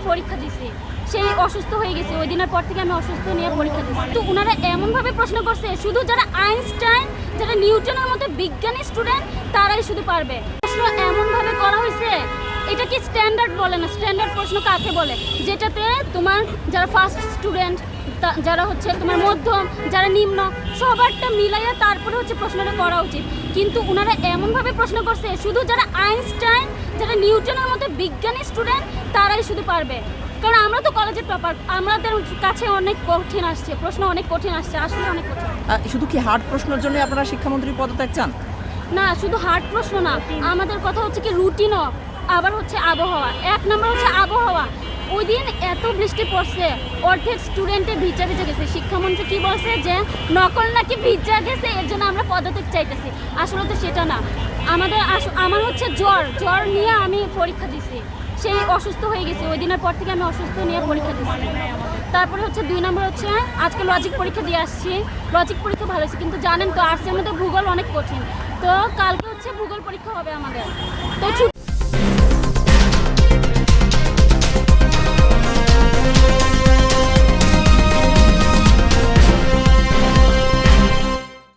পরীক্ষা দিছি, সেই অসুস্থ হয়ে গেছে, ওই দিনের পর থেকে আমি অসুস্থ নিয়ে পরীক্ষা দিচ্ছি। তো ওনারা এমনভাবে প্রশ্ন করছে, শুধু যারা আইনস্টাইন, যারা নিউটনের মতো বিজ্ঞানী স্টুডেন্ট তারাই শুধু পারবে। প্রশ্ন এমনভাবে করা হয়েছে, এটা কি স্ট্যান্ডার্ড বলে না? স্ট্যান্ডার্ড প্রশ্ন কাকে বলে? যেটাতে তোমার যারা ফার্স্ট স্টুডেন্ট, যারা হচ্ছে তোমার মধ্যম, যারা নিম্ন, সবারটা মিলাইয়া তারপরে হচ্ছে প্রশ্নটা করা উচিত। কিন্তু ওনারা এমনভাবে প্রশ্ন করছে, শুধু যারা আইনস্টাইন, যারা নিউটনের মতো বিজ্ঞানী স্টুডেন্ট তারাই শুধু পারবে। কারণ আমরা তো কলেজের টপার, আমাদের কাছে অনেক কঠিন আসছে, প্রশ্ন অনেক কঠিন আসছে, আসলে অনেক কঠিন। শুধু কি হার্ড প্রশ্নের জন্য আপনারা শিক্ষামন্ত্রীর পদত্যাগ চান? না, শুধু হার্ড প্রশ্ন না, আমাদের কথা হচ্ছে কি রুটিনও, আবার হচ্ছে আবহাওয়া। এক নম্বর হচ্ছে আবহাওয়া। ওই দিন এত বৃষ্টি পড়ছে, অর্ধেক স্টুডেন্টে ভিজা ভিজা গেছে। শিক্ষামন্ত্রী কি বলছে যে নকল নাকি ভিজা গেছে, এর জন্য আমরা পদত্যাগ চাইতেছি। আসলে তো সেটা না। আমার হচ্ছে জ্বর নিয়ে আমি পরীক্ষা দিছি, সেই অসুস্থ হয়ে গেছে, ওই দিনের পর থেকে আমি অসুস্থ নিয়ে পরীক্ষা দিচ্ছি। তারপরে হচ্ছে 2 নম্বর হচ্ছে আজকে লজিক পরীক্ষা দিয়ে আসছি। লজিক পরীক্ষা ভালো হয়েছে, কিন্তু জানেন তো আর্টসের মধ্যে ভূগোল অনেক কঠিন। তো কালকে হচ্ছে ভূগোল পরীক্ষা হবে আমাদের। তো